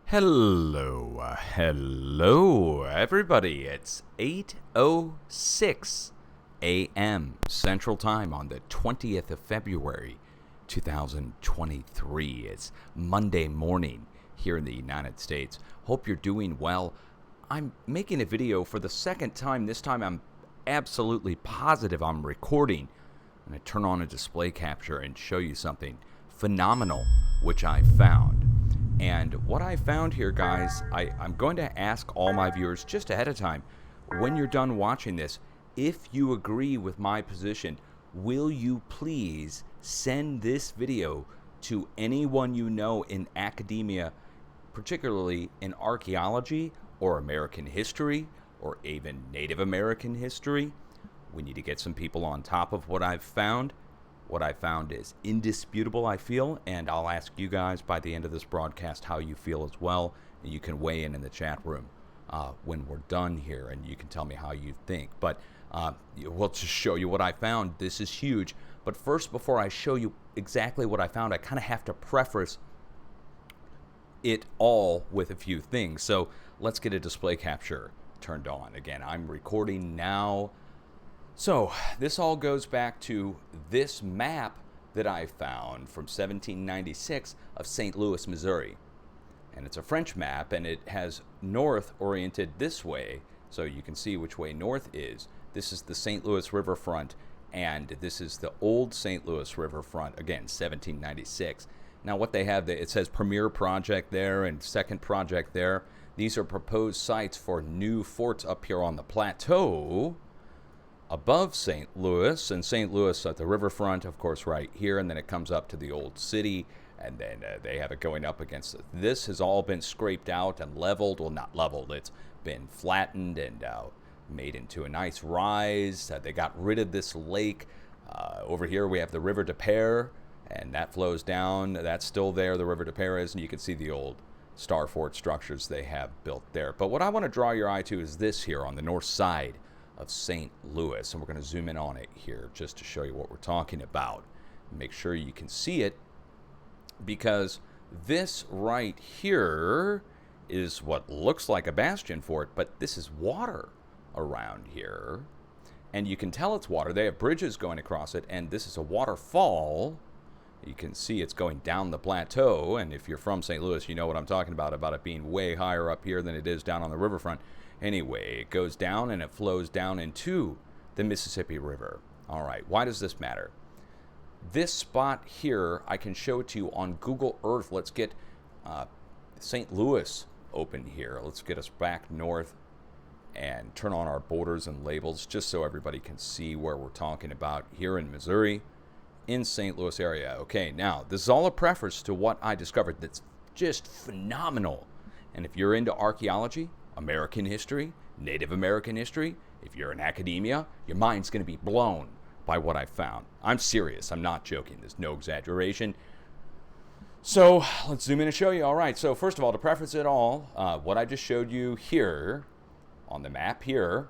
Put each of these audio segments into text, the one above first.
Hello, everybody. It's 8:06 a.m. Central Time on the 20th of February, 2023. It's Monday morning here in the United States. Hope you're doing well. I'm making a video for the second time. This time I'm absolutely positive I'm recording. I'm going to turn on a display capture and show you something phenomenal which I found. And what I found here, guys, I'm going to ask all my viewers just ahead of time, when you're done watching this, if you agree with my position, will you please send this video to anyone you know in academia, particularly in archaeology or American history or even Native American history? We need to get some people on top of what I've found. What I found is indisputable, I feel, and I'll ask you guys by the end of this broadcast how you feel as well. And you can weigh in the chat room when we're done here, and you can tell me how you think. But we'll just show you what I found. This is huge. But first, before I show you exactly what I found, I kind of have to preface it all with a few things. So let's get a display capture turned on. Again, I'm recording now. So this all goes back to this map that I found from 1796 of St. Louis, Missouri. And it's a French map, and it has north oriented this way, so you can see which way north is. This is the St. Louis riverfront, and this is the old St. Louis riverfront, again, 1796. Now what they have, it says Premier Project there and Second Project there. These are proposed sites for new forts up here on the plateau above St. Louis, and St. Louis at the riverfront, of course, right here, and then it comes up to the old city, and then they have it going up against it. This has all been scraped out and leveled. Well, not leveled, it's been flattened and made into a nice rise. They got rid of this lake. Over here we have the River des Peres, and that flows down. That's still there, the River des Peres, and you can see the old Star Fort structures they have built there. But what I want to draw your eye to is this here on the north side of St. Louis, and we're going to zoom in on it here just to show you what we're talking about. Make sure you can see it, because this right here is what looks like a bastion fort, but this is water around here, and you can tell it's water. They have bridges going across it, and this is a waterfall. You can see it's going down the plateau, and if you're from St. Louis, you know what I'm talking about it being way higher up here than it is down on the riverfront. Anyway, it goes down and it flows down into the Mississippi River. All right, why does this matter? This spot here, I can show it to you on Google Earth. Let's get St. Louis open here. Let's get us back north and turn on our borders and labels just so everybody can see where we're talking about here in Missouri, in St. Louis area. Okay, now, this is all a preface to what I discovered that's just phenomenal. And if you're into archaeology, American history, Native American history, if you're in academia, your mind's going to be blown by what I found. I'm serious. I'm not joking. There's no exaggeration. So let's zoom in and show you. All right. So first of all, to preface it all, what I just showed you here on the map here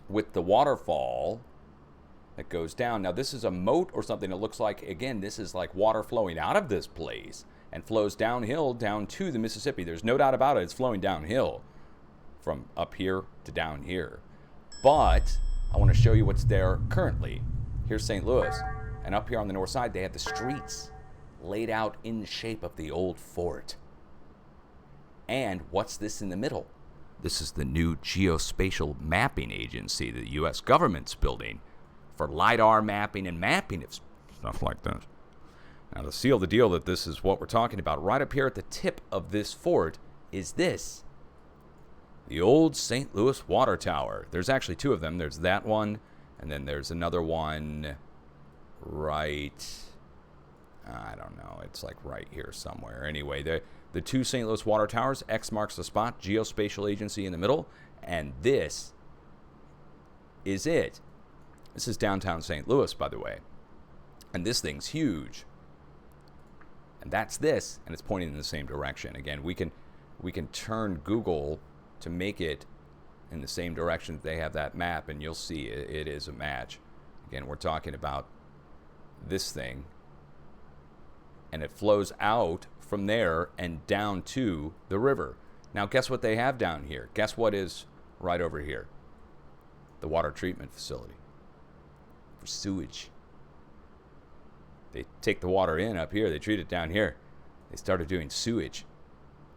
with the waterfall that goes down. Now this is a moat or something. It looks like, again, this is like water flowing out of this place and flows downhill down to the Mississippi. There's no doubt about it. It's flowing downhill from up here to down here. But I want to show you what's there currently. Here's St. Louis, and up here on the north side they have the streets laid out in the shape of the old fort. And what's this in the middle? This is the new geospatial mapping agency the US government's building for LiDAR mapping and mapping of stuff like this. Now, to seal the deal that this is what we're talking about, right up here at the tip of this fort is this, the old St. Louis Water Tower. There's actually two of them. There's that one, and then there's another one right, I don't know, it's like right here somewhere. Anyway, the two St. Louis Water Towers, X marks the spot, geospatial agency in the middle, and this is it. This is downtown St. Louis, by the way. And this thing's huge. And that's this, and it's pointing in the same direction. Again, we can turn Google to make it in the same direction that they have that map, and you'll see it is a match. Again, we're talking about this thing, and it flows out from there and down to the river. Now, guess what they have down here? Guess what is right over here? The water treatment facility for sewage. They take the water in up here, they treat it down here. They started doing sewage,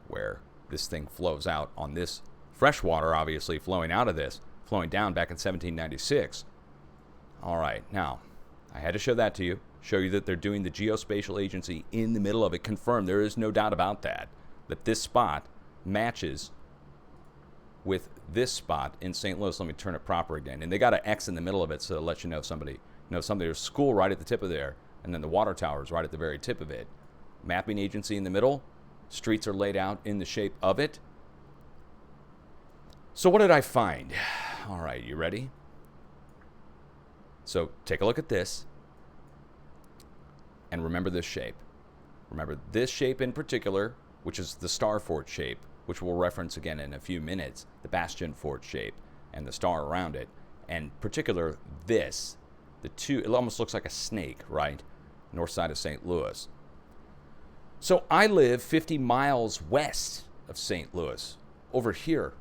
where this thing flows out on this fresh water, obviously flowing out of this, flowing down back in 1796. All right, now, I had to show that to you, show you that they're doing the geospatial agency in the middle of it. Confirmed, there is no doubt about that this spot matches with this spot in St. Louis. Let me turn it proper again. And they got an X in the middle of it, so to let you know somebody knows something. There's school right at the tip of there, and then the water tower is right at the very tip of it. Mapping agency in the middle. Streets are laid out in the shape of it. So what did I find? All right, you ready? So take a look at this. And remember this shape. Remember this shape in particular, which is the star fort shape, which we'll reference again in a few minutes, the bastion fort shape and the star around it. And particular this, the two, it almost looks like a snake, right? North side of St. Louis. So I live 50 miles west of St. Louis, over here.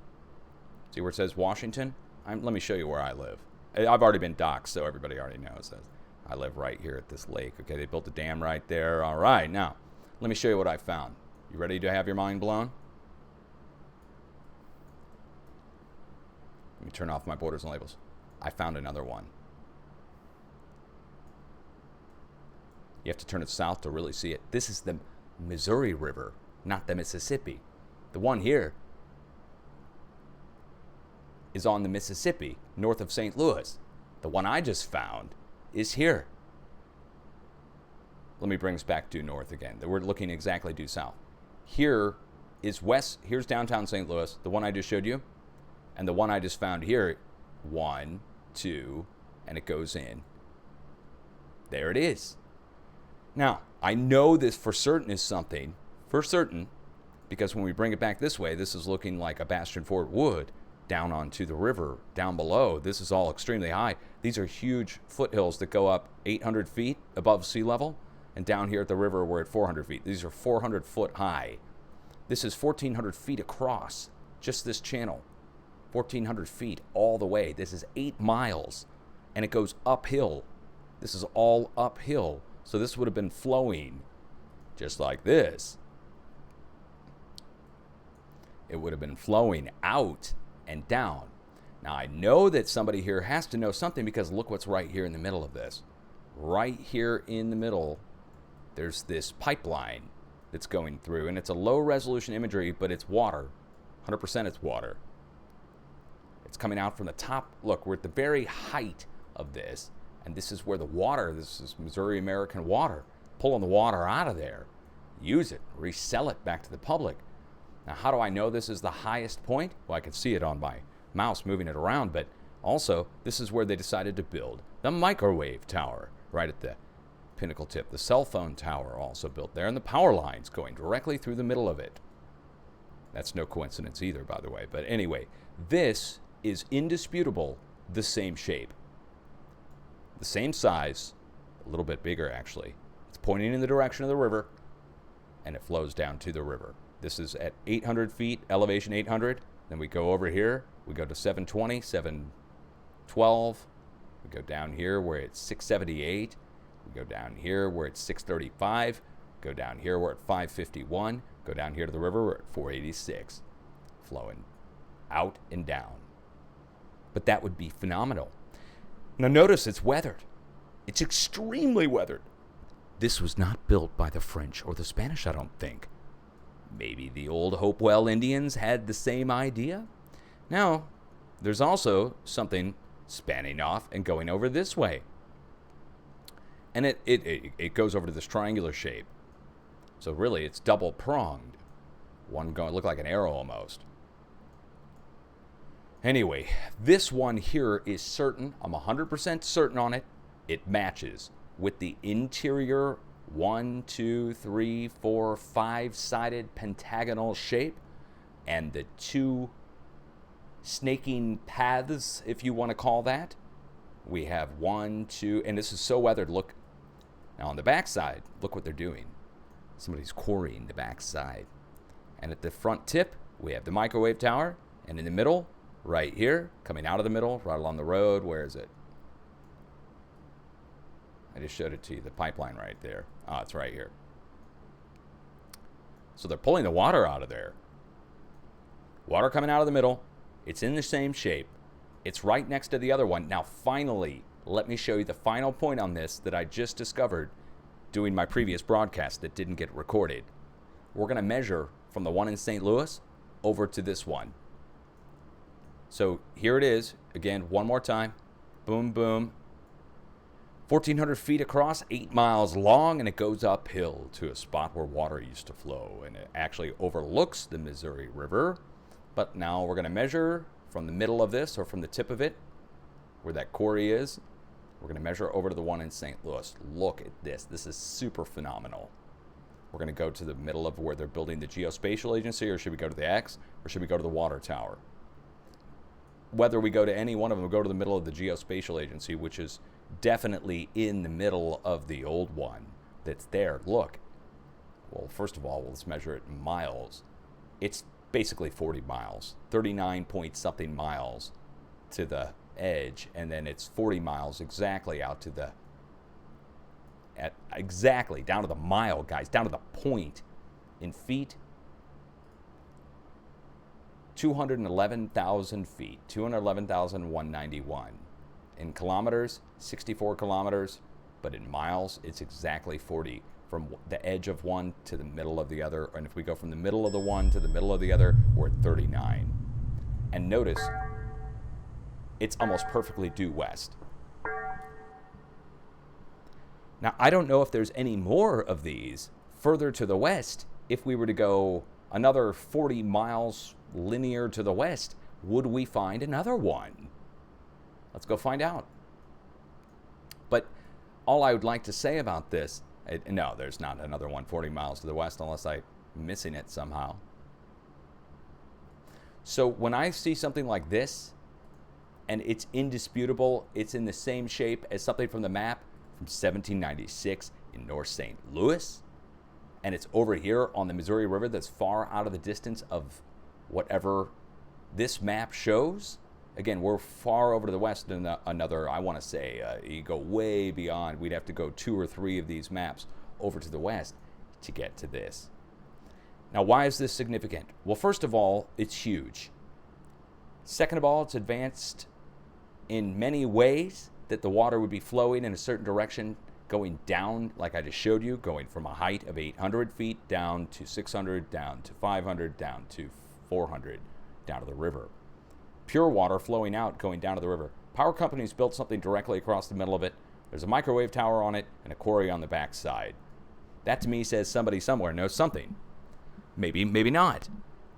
See where it says Washington? Let me show you where I live. I've already been doxxed, so everybody already knows that. I live right here at this lake. Okay, they built a dam right there. All right, now, let me show you what I found. You ready to have your mind blown? Let me turn off my borders and labels. I found another one. You have to turn it south to really see it. This is the Missouri River, not the Mississippi. The one here is on the Mississippi, north of St. Louis. The one I just found is here. Let me bring us back due north again. We're looking exactly due south. Here is west. Here's downtown St. Louis, the one I just showed you. And the one I just found here, 1, 2, and it goes in. There it is. Now, I know this for certain is something, for certain, because when we bring it back this way, this is looking like a bastion fort would down onto the river down below. This is all extremely high. These are huge foothills that go up 800 feet above sea level, and down here at the river we're at 400 feet. These are 400 foot high. This is 1,400 feet across, just this channel. 1,400 feet all the way. This is 8 miles, and it goes uphill. This is all uphill. So this would have been flowing just like this. It would have been flowing out and down. Now, I know that somebody here has to know something, because look what's right here in the middle of this. Right here in the middle, there's this pipeline that's going through, and it's a low resolution imagery, but it's water. 100% it's water. It's coming out from the top. Look, we're at the very height of this, and this is where the water, this is Missouri American water, pulling the water out of there, use it, resell it back to the public. Now, how do I know this is the highest point? Well, I can see it on my mouse moving it around, but also this is where they decided to build the microwave tower right at the pinnacle tip. The cell phone tower also built there, and the power lines going directly through the middle of it. That's no coincidence either, by the way. But anyway, this is indisputable the same shape. The same size, a little bit bigger actually. It's pointing in the direction of the river, and it flows down to the river. This is at 800 feet, elevation 800. Then we go over here, we go to 720, 712. We go down here where it's 678. We go down here where it's 635. Go down here where it's 551. Go down here to the river, we're at 486. Flowing out and down. But that would be phenomenal. Now notice it's weathered. It's extremely weathered. This was not built by the French or the Spanish, I don't think. Maybe the old Hopewell Indians had the same idea? Now, there's also something spanning off and going over this way. And it goes over to this triangular shape. So really, it's double-pronged. One going look like an arrow almost. Anyway, this one here is certain. I'm 100% certain on it. It matches with the interior 1, 2, 3, 4, 5-sided pentagonal shape, and the 2 snaking paths, if you want to call that. We have 1, 2, and this is so weathered. Look now on the back side. Look what they're doing. Somebody's quarrying the backside. And at the front tip, we have the microwave tower. And in the middle, right here, coming out of the middle, right along the road, where is it? I just showed it to you, the pipeline right there. Oh, it's right here. So they're pulling the water out of there. Water coming out of the middle. It's in the same shape. It's right next to the other one. Now, finally, let me show you the final point on this that I just discovered doing my previous broadcast that didn't get recorded. We're going to measure from the one in St. Louis over to this one. So here it is. Again, one more time. Boom, boom. 1,400 feet across, 8 miles long, and it goes uphill to a spot where water used to flow. And it actually overlooks the Missouri River. But now we're going to measure from the middle of this, or from the tip of it, where that quarry is. We're going to measure over to the one in St. Louis. Look at this. This is super phenomenal. We're going to go to the middle of where they're building the Geospatial Agency, or should we go to the X, or should we go to the water tower? Whether we go to any one of them, we'll go to the middle of the Geospatial Agency, which is definitely in the middle of the old one that's there. Look. Well, first of all, let's measure it in miles. It's basically 40 miles, 39 point something miles to the edge, and then it's 40 miles exactly out to the, exactly down to the mile, guys, down to the point. In feet, 211,000 feet, 211,191. In kilometers, 64 kilometers, but in miles, it's exactly 40. From the edge of one to the middle of the other, and if we go from the middle of the one to the middle of the other, we're at 39. And notice, it's almost perfectly due west. Now, I don't know if there's any more of these further to the west. If we were to go another 40 miles linear to the west, would we find another one? Let's go find out. But all I would like to say about this, no, there's not another one 40 miles to the west unless I'm missing it somehow. So when I see something like this, and it's indisputable, it's in the same shape as something from the map from 1796 in North St. Louis, and it's over here on the Missouri River that's far out of the distance of whatever this map shows. Again, we're far over to the west in another, I want to say, you go way beyond. We'd have to go 2 or 3 of these maps over to the west to get to this. Now, why is this significant? Well, first of all, it's huge. Second of all, it's advanced in many ways that the water would be flowing in a certain direction, going down, like I just showed you, going from a height of 800 feet down to 600, down to 500, down to 400, down to the river. Pure water flowing out, going down to the river. Power companies built something directly across the middle of it. There's a microwave tower on it and a quarry on the backside. That to me says somebody somewhere knows something. Maybe, maybe not.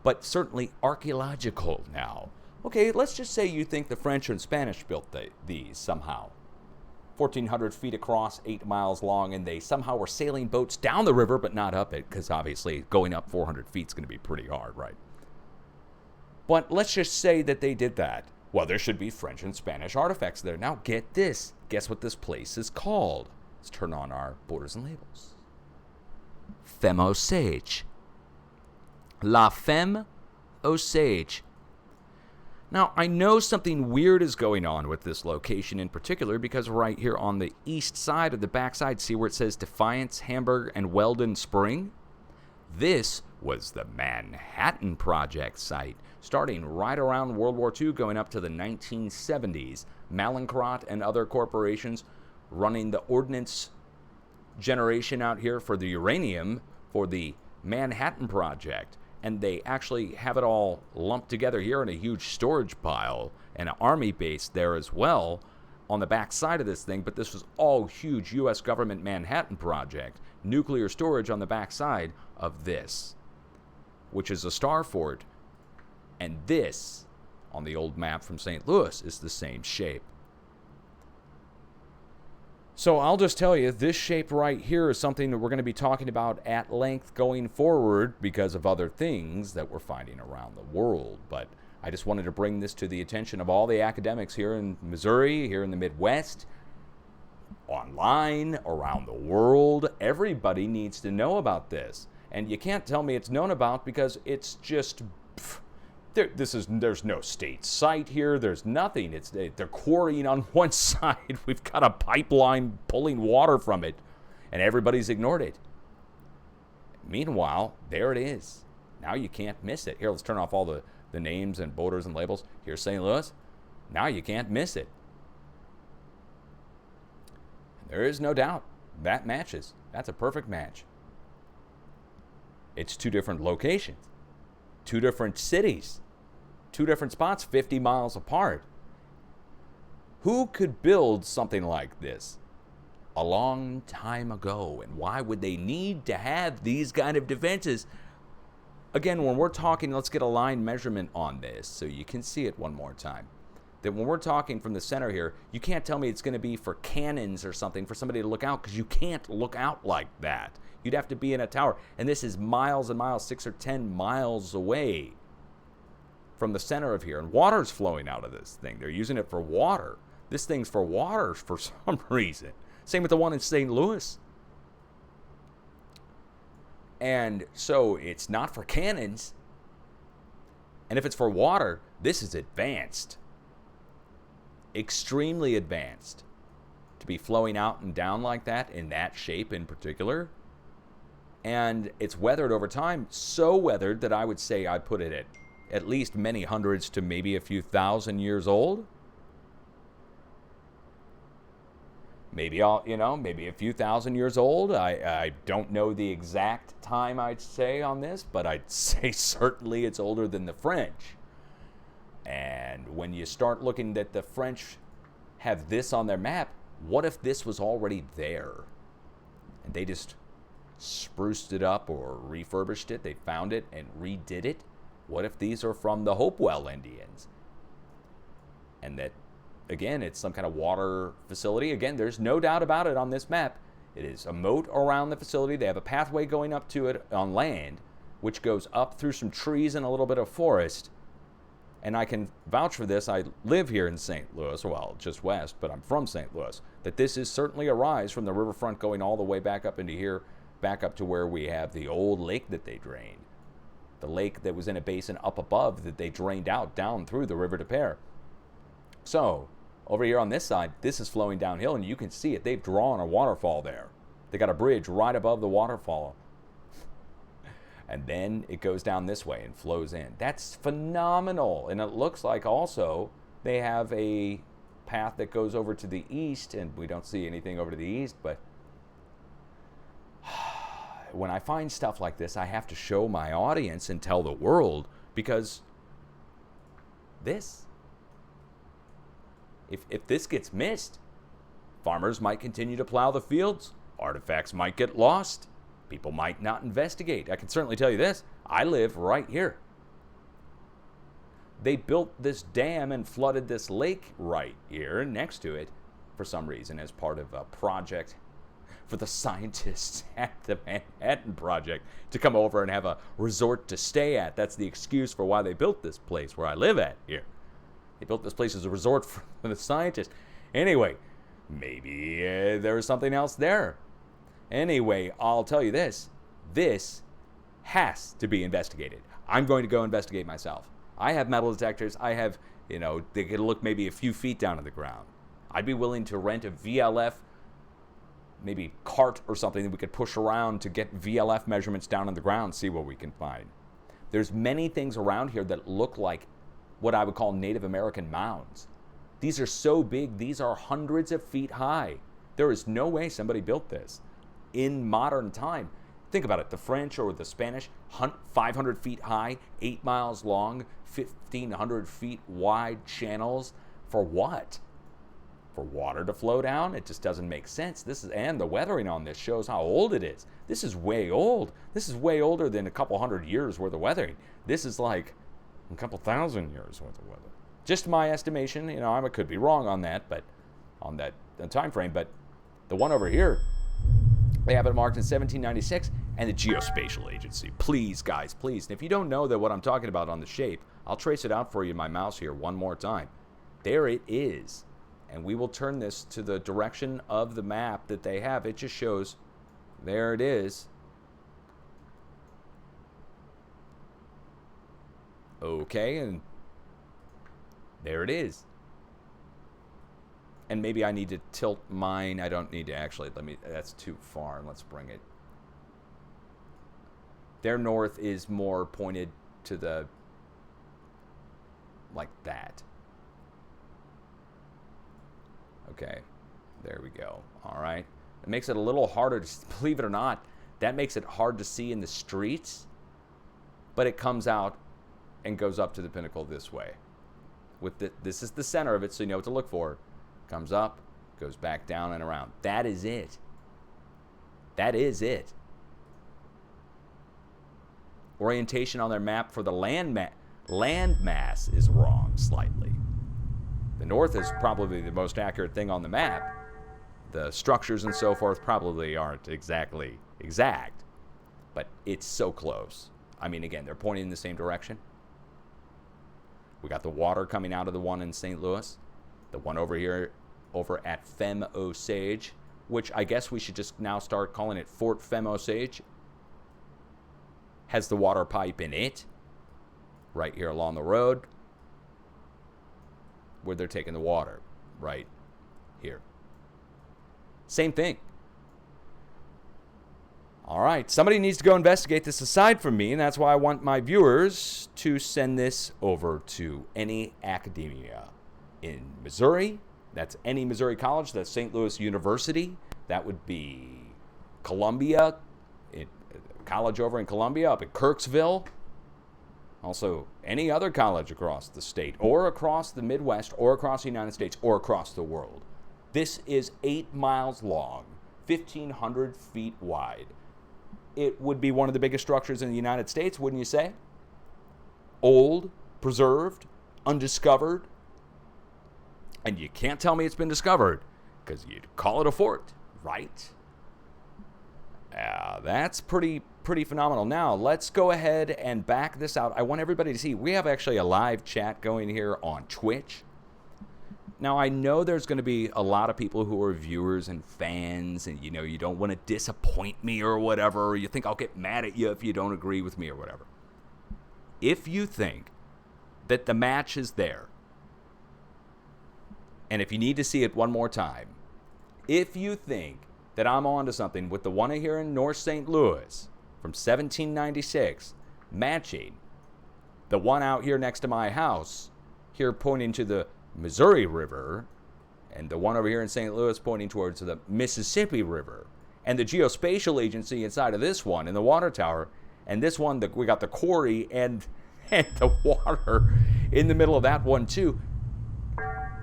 But certainly archaeological now. Okay, let's just say you think the French and Spanish built these somehow. 1,400 feet across, 8 miles long, and they somehow were sailing boats down the river, but not up it, because obviously going up 400 feet is going to be pretty hard, right? But let's just say that they did that. Well, there should be French and Spanish artifacts there. Now get this. Guess what this place is called? Let's turn on our borders and labels. Femme Osage. La Femme Osage. Now, I know something weird is going on with this location in particular because right here on the east side of the backside, see where it says Defiance, Hamburg, and Weldon Spring? This was the Manhattan Project site, starting right around World War II, going up to the 1970s. Mallinckrodt and other corporations running the ordnance generation out here for the uranium for the Manhattan Project. And they actually have it all lumped together here in a huge storage pile and an army base there as well on the back side of this thing. But this was all huge U.S. government Manhattan Project. Nuclear storage on the back side of this, which is a star fort. And this, on the old map from St. Louis, is the same shape. So I'll just tell you, this shape right here is something that we're going to be talking about at length going forward because of other things that we're finding around the world. But I just wanted to bring this to the attention of all the academics here in Missouri, here in the Midwest, online, around the world. Everybody needs to know about this. And you can't tell me it's known about because it's just, there's no state site here. There's nothing. They're quarrying on one side. We've got a pipeline pulling water from it, and everybody's ignored it. Meanwhile, there it is. Now you can't miss it. Here, let's turn off all the names and borders and labels. Here's St. Louis. Now you can't miss it. There is no doubt that matches. That's a perfect match. It's two different locations, two different cities, two different spots 50 miles apart. Who could build something like this a long time ago? And why would they need to have these kind of defenses? Again, when we're talking, let's get a line measurement on this so you can see it one more time. That when we're talking from the center here, you can't tell me it's going to be for cannons or something for somebody to look out, because you can't look out like that. You'd have to be in a tower. And this is miles and miles, 6 or 10 miles away from the center of here. And water's flowing out of this thing. They're using it for water. This thing's for water for some reason. Same with the one in St. Louis. And so it's not for cannons. And if it's for water, this is advanced. Extremely advanced. To be flowing out and down like that, in that shape in particular. And it's weathered over time. So weathered that I would say I'd put it at least many hundreds to maybe a few thousand years old. Maybe maybe a few thousand years old. I don't know the exact time I'd say on this, but I'd say certainly it's older than the French. And when you start looking that the French have this on their map, what if this was already there? And they just spruced it up or refurbished it. They found it and redid it. What if these are from the Hopewell Indians? And that, again, it's some kind of water facility. Again, there's no doubt about it on this map. It is a moat around the facility. They have a pathway going up to it on land, which goes up through some trees and a little bit of forest. And I can vouch for this. I live here in St. Louis, well, just west, but I'm from St. Louis, that this is certainly a rise from the riverfront going all the way back up into here, back up to where we have the old lake that they drained. The lake that was in a basin up above that they drained out down through the River des Peres. So, over here on this side, this is flowing downhill, and you can see it. They've drawn a waterfall there. They got a bridge right above the waterfall. And then it goes down this way and flows in. That's phenomenal. And it looks like also they have a path that goes over to the east, and we don't see anything over to the east, but when I find stuff like this, I have to show my audience and tell the world, because this, if this gets missed, farmers might continue to plow the fields, artifacts might get lost, people might not investigate. I can certainly tell you this, I live right here. They built this dam and flooded this lake right here next to it for some reason as part of a project for the scientists at the Manhattan Project to come over and have a resort to stay at. That's the excuse for why they built this place where I live at here. They built this place as a resort for the scientists. Anyway, maybe there was something else there. Anyway, I'll tell you this. This has to be investigated. I'm going to go investigate myself. I have metal detectors. I have, they could look maybe a few feet down to the ground. I'd be willing to rent a VLF, maybe cart or something that we could push around to get VLF measurements down on the ground, see what we can find. There's many things around here that look like what I would call Native American mounds. These are so big, these are hundreds of feet high. There is no way somebody built this in modern time. Think about it, the French or the Spanish, 500 feet high, 8 miles long, 1,500 feet wide channels. For what? For water to flow down? It just doesn't make sense. And the weathering on this shows how old it is. This is way old. This is way older than a couple hundred years worth of weathering. This is like a couple thousand years worth of weathering. Just my estimation. I could be wrong on that, but on that time frame. But the one over here, they have it marked in 1796, and the Geospatial Agency. Please, guys, please. And if you don't know that what I'm talking about on the shape, I'll trace it out for you in my mouse here one more time. There it is. And we will turn this to the direction of the map that they have. It just shows, there it is. Okay, and there it is. And maybe I need to tilt mine. I don't need to actually, that's too far. Let's bring it. Their north is more pointed to the, like that. Okay, there we go. All right. It makes it a little harder to, believe it or not, that makes it hard to see in the streets, but it comes out and goes up to the pinnacle this way. This is the center of it, so you know what to look for. Comes up, goes back down and around. That is it. That is it. Orientation on their map for the land mass is wrong slightly. The north is probably the most accurate thing on the map. The structures and so forth probably aren't exactly exact, but it's so close. I mean, again, they're pointing in the same direction. We got the water coming out of the one in St. Louis. The one over here, over at Femme Osage, which I guess we should just now start calling it Fort Femme Osage, has the water pipe in it, right here along the road, where they're taking the water, right here. Same thing. All right, somebody needs to go investigate this aside from me, and that's why I want my viewers to send this over to any academia in Missouri. That's any Missouri college. That's St. Louis University. That would be Columbia, college over in Columbia, up in Kirksville. Also, any other college across the state, or across the Midwest, or across the United States, or across the world. This is 8 miles long, 1,500 feet wide. It would be one of the biggest structures in the United States, wouldn't you say? Old, preserved, undiscovered. And you can't tell me it's been discovered, because you'd call it a fort, right? That's pretty phenomenal. Now, let's go ahead and back this out. I want everybody to see, we have actually a live chat going here on Twitch. Now, I know there's going to be a lot of people who are viewers and fans, and, you don't want to disappoint me or whatever, or you think I'll get mad at you if you don't agree with me or whatever. If you think that the match is there, and if you need to see it one more time, if you think that I'm onto something with the one here in North St. Louis from 1796 matching the one out here next to my house, here pointing to the Missouri River, and the one over here in St. Louis pointing towards the Mississippi River, and the geospatial agency inside of this one in the water tower, and this one, we got the quarry and the water in the middle of that one too.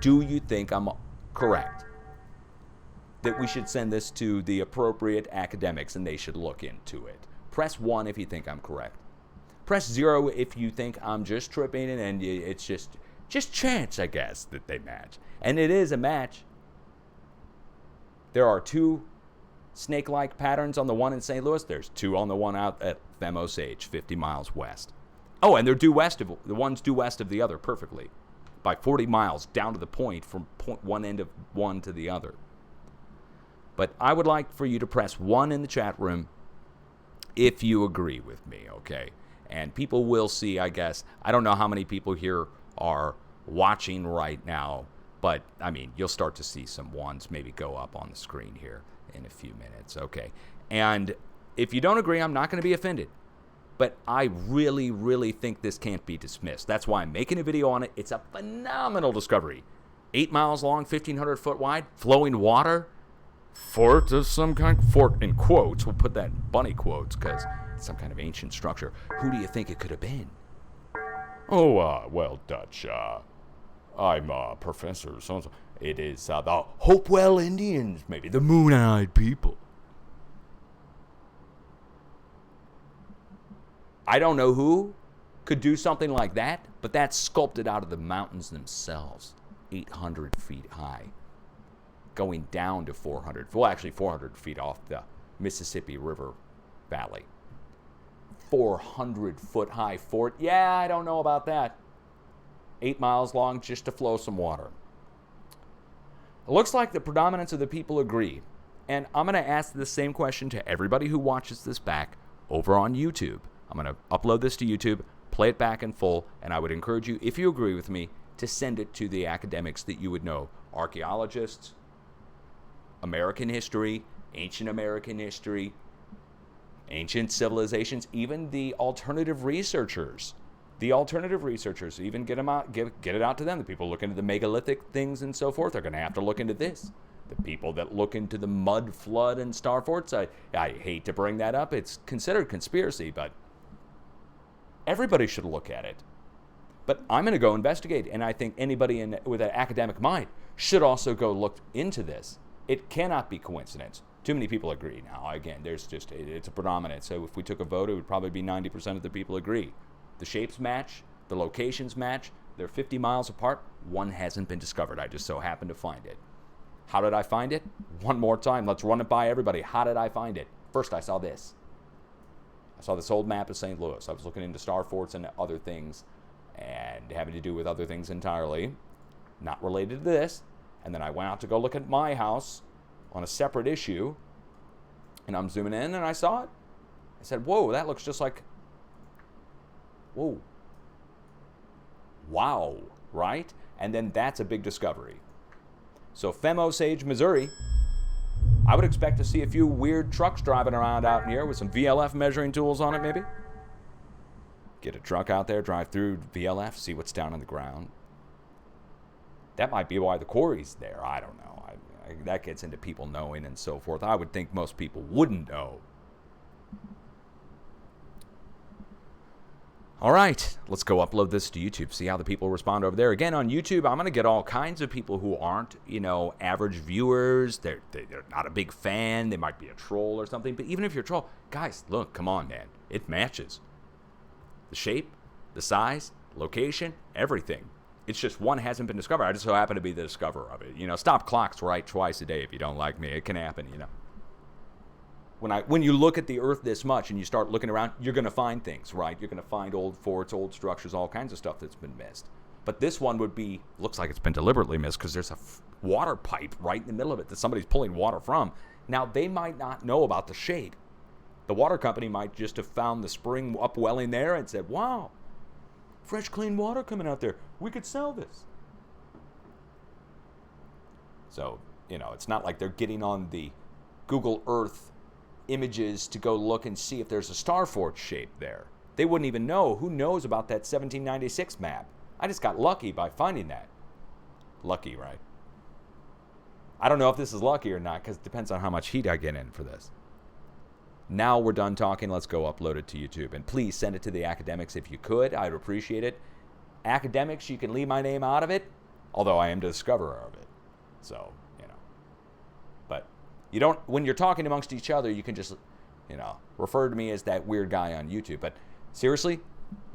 Do you think I'm correct that we should send this to the appropriate academics and they should look into it? Press 1 if you think I'm correct. Press 0 if you think I'm just tripping and it's just chance, I guess, that they match. And it is a match. There are 2 snake-like patterns on the one in St. Louis. There's 2 on the one out at Femme Osage, 50 miles west. Oh, and they're due west of the one's due west of the other perfectly, by 40 miles down to the point from one end of one to the other. But I would like for you to press 1 in the chat room if you agree with me, okay? And people will see, I guess. I don't know how many people here are watching right now, but, I mean, you'll start to see some ones maybe go up on the screen here in a few minutes, okay? And if you don't agree, I'm not going to be offended. But I really, really think this can't be dismissed. That's why I'm making a video on it. It's a phenomenal discovery. 8 miles long, 1,500 foot wide, flowing water. Fort of some kind. Fort in quotes. We'll put that in bunny quotes because it's some kind of ancient structure. Who do you think it could have been? Oh, well, Dutch. I'm Professor so-and-so. It is the Hopewell Indians, maybe. The Moon-Eyed People. I don't know who could do something like that, but that's sculpted out of the mountains themselves, 800 feet high, going down to 400, well, actually 400 feet off the Mississippi River Valley. 400-foot high fort. Yeah, I don't know about that. 8 miles long just to flow some water. It looks like the predominance of the people agree. And I'm going to ask the same question to everybody who watches this back over on YouTube. I'm going to upload this to YouTube, play it back in full, and I would encourage you, if you agree with me, to send it to the academics that you would know. Archaeologists, American history, ancient American history, ancient civilizations, even the alternative researchers. Even get them out, get it out to them. The people look into the megalithic things and so forth are going to have to look into this. The people that look into the mud flood and star forts, I hate to bring that up. It's considered conspiracy, but everybody should look at it. But I'm going to go investigate, and I think anybody with an academic mind should also go look into this. It cannot be coincidence. Too many people agree. Now, again, it's a predominance. So if we took a vote, it would probably be 90% of the people agree. The shapes match, the locations match, they're 50 miles apart. One hasn't been discovered. I just so happened to find it. How did I find it? One more time, let's run it by everybody. How did I find it? First, I saw this. I saw this old map of St. Louis. I was looking into star forts and other things, and having to do with other things entirely, not related to this. And then I went out to go look at my house on a separate issue, and I'm zooming in, and I saw it. I said, whoa, that looks just like, whoa, wow, right? And then that's a big discovery. So Femme Osage, Missouri, I would expect to see a few weird trucks driving around out here with some VLF measuring tools on it, maybe. Get a truck out there, drive through VLF, see what's down on the ground. That might be why the quarry's there. I don't know. That gets into people knowing and so forth. I would think most people wouldn't know. All right, let's go upload this to YouTube, see how the people respond over there. Again, on YouTube, I'm going to get all kinds of people who aren't, average viewers. They're not a big fan. They might be a troll or something. But even if you're a troll, guys, look, come on, man. It matches. The shape, the size, location, everything. It's just one hasn't been discovered. I just so happen to be the discoverer of it. Stop clocks right twice a day if you don't like me. It can happen, When you look at the Earth this much and you start looking around, you're going to find things, right? You're going to find old forts, old structures, all kinds of stuff that's been missed. But this one looks like it's been deliberately missed because there's a water pipe right in the middle of it that somebody's pulling water from. Now, they might not know about the shape. The water company might just have found the spring upwelling there and said, wow, fresh, clean water coming out there. We could sell this. So, it's not like they're getting on the Google Earth images to go look and see if there's a star fort shape there. They wouldn't even know. Who knows about that 1796 map? I just got lucky by finding that. Lucky, right? I don't know if this is lucky or not because it depends on how much heat I get in for this. Now we're done talking. Let's go upload it to YouTube. And please send it to the academics if you could. I'd appreciate it. Academics, you can leave my name out of it, although I am the discoverer of it. So, But you don't, when you're talking amongst each other, you can just, refer to me as that weird guy on YouTube. But seriously,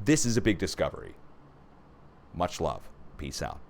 this is a big discovery. Much love. Peace out.